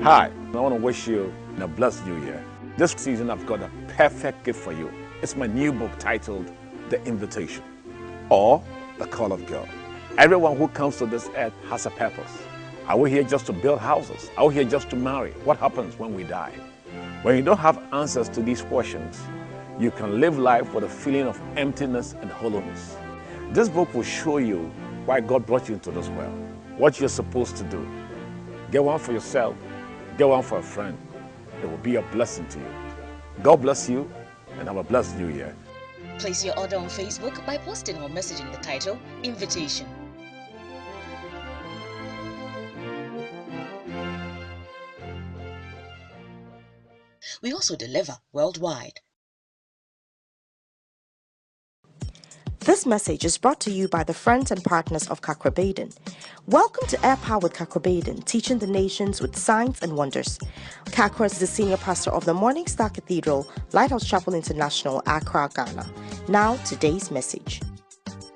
Hi, I want to wish you a blessed new year. This season, I've got a perfect gift for you. It's my new book titled The Invitation or The Call of God. Everyone who comes to this earth has a purpose. Are we here just to build houses? Are we here just to marry? What happens when we die? When you don't have answers to these questions, you can live life with a feeling of emptiness and hollowness. This book will show you why God brought you into this world, what you're supposed to do. Get one for yourself, get one for a friend. It will be a blessing to you. God bless you and have a blessed new year. Place your order on Facebook by posting or messaging the title Invitation. We also deliver worldwide. This message is brought to you by the friends and partners of Kakra. Welcome to Air Power with Kakra, teaching the nations with signs and wonders. Kakra is the senior pastor of the Morning Star Cathedral, Lighthouse Chapel International, Accra, Ghana. Now, today's message.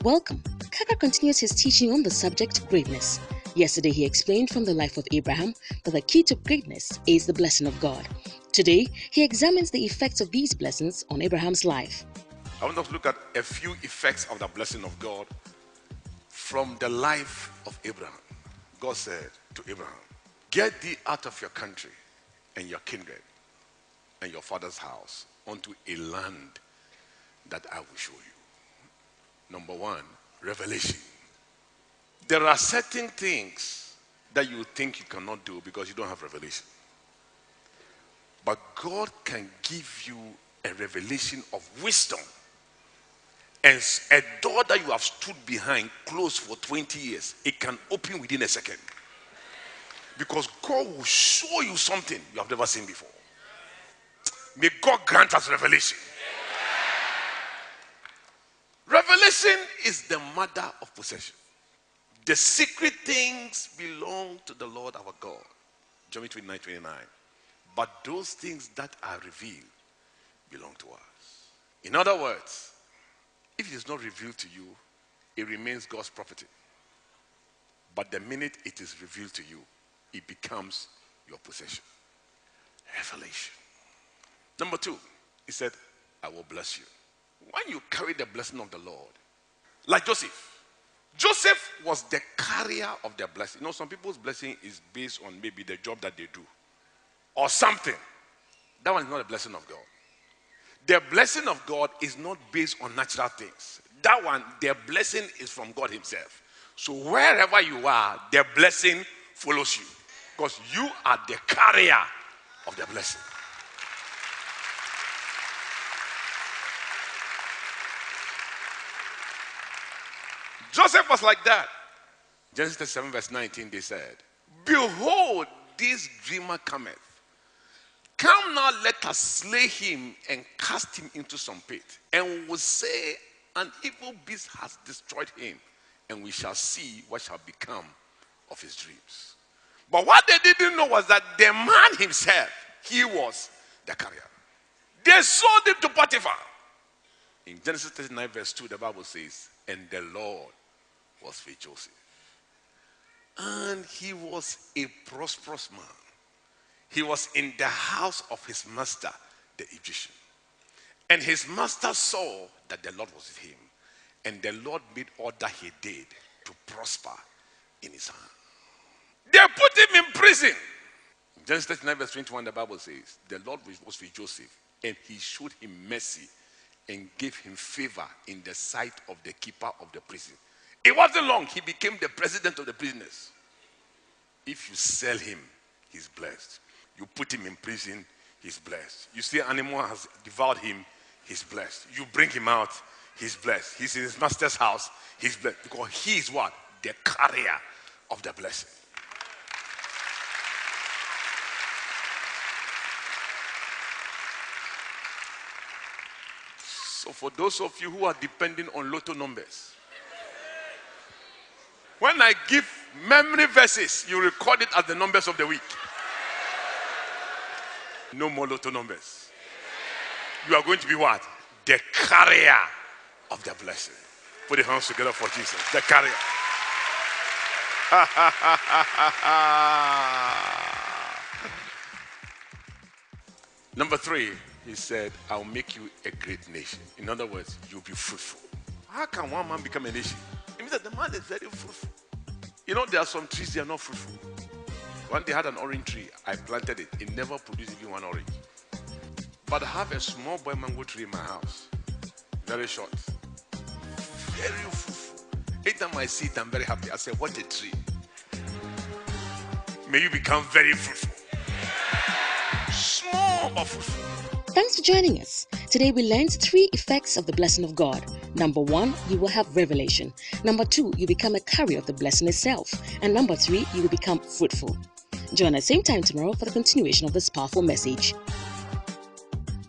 Welcome. Kakra continues his teaching on the subject greatness. Yesterday, he explained from the life of Abraham that the key to greatness is the blessing of God. Today, he examines the effects of these blessings on Abraham's life. I want us to look at a few effects of the blessing of God from the life of Abraham. God said to Abraham, "Get thee out of your country and your kindred and your father's house unto a land that I will show you." Number one, revelation. There are certain things that you think you cannot do because you don't have revelation. But God can give you a revelation of wisdom. And a door that you have stood behind closed for 20 years, it can open within a second. Because God will show you something you have never seen before. May God grant us revelation. Revelation is the mother of possession. The secret things belong to the Lord our God. Jeremiah 29:29. But those things that are revealed belong to us. In other words, if it is not revealed to you, it remains God's property. But the minute it is revealed to you, it becomes your possession. Revelation. Number two, he said, "I will bless you." When you carry the blessing of the Lord, like Joseph. Joseph was the carrier of their blessing. You know, some people's blessing is based on maybe the job that they do or something. That one is not a blessing of God. The blessing of God is not based on natural things. That one, their blessing is from God himself. So wherever you are, the blessing follows you because you are the carrier of the blessing. Joseph was like that. Genesis 7 verse 19, they said, "Behold, this dreamer cometh. Come now, let us slay him and cast him into some pit. And will say, an evil beast has destroyed him, and we shall see what shall become of his dreams." But what they didn't know was that the man himself, he was the carrier. They sold him to Potiphar. In Genesis 39 verse 2, the Bible says, "And the Lord was with Joseph, and he was a prosperous man. He was in the house of his master, the Egyptian. And his master saw that the Lord was with him, and the Lord made all that he did to prosper in his hand." They put him in prison. In Genesis 39 verse 21, the Bible says, "The Lord was with Joseph, and he showed him mercy and gave him favor in the sight of the keeper of the prison." It wasn't long, he became the president of the prisoners. If you sell him, he's blessed. You put him in prison, he's blessed. You see, an animal has devoured him, he's blessed. You bring him out, he's blessed. He's in his master's house, he's blessed. Because he is what? The carrier of the blessing. So for those of you who are depending on lotto numbers, when I give memory verses, you record it as the numbers of the week. No more lotto numbers. You are going to be what? The carrier of the blessing. Put your hands together for Jesus. The carrier. Number 3, he said, I'll make you a great nation. In other words, you'll be fruitful. How can one man become a nation? It means that the man is very fruitful. You know, there are some trees, they are not fruitful. One day I had an orange tree. I planted it. It never produced even one orange. But I have a small boy mango tree in my house. Very short. Very fruitful. Anytime I see it, I'm very happy. I say, what a tree. May you become very fruitful. Small but fruitful. Thanks for joining us. Today we learned 3 effects of the blessing of God. Number 1, you will have revelation. Number 2, you become a carrier of the blessing itself. And number 3, you will become fruitful. Join us same time tomorrow for the continuation of this powerful message.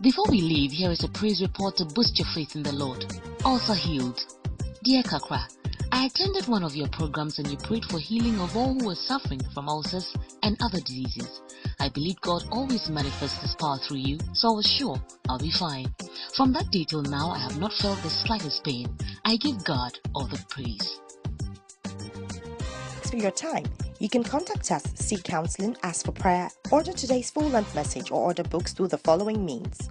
Before we leave, here is a praise report to boost your faith in the Lord. Also healed. Dear Kakra, I attended one of your programs and you prayed for healing of all who were suffering from ulcers and other diseases. I believe God always manifests His power through you, so I was sure I'll be fine. From that day till now, I have not felt the slightest pain. I give God all the praise. Thanks for your time. You can contact us, seek counseling, ask for prayer, order today's full-length message, or order books through the following means.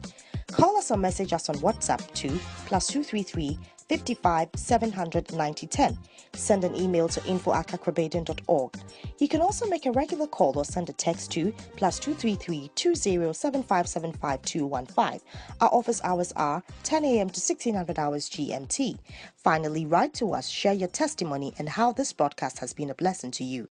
Call us or message us on WhatsApp to +233 55 700 9010. Send an email to info@kakrabaden.org. You can also make a regular call or send a text to +233 20 7575 215. Our office hours are 10 a.m. to 1600 hours GMT. Finally, write to us, share your testimony and how this broadcast has been a blessing to you.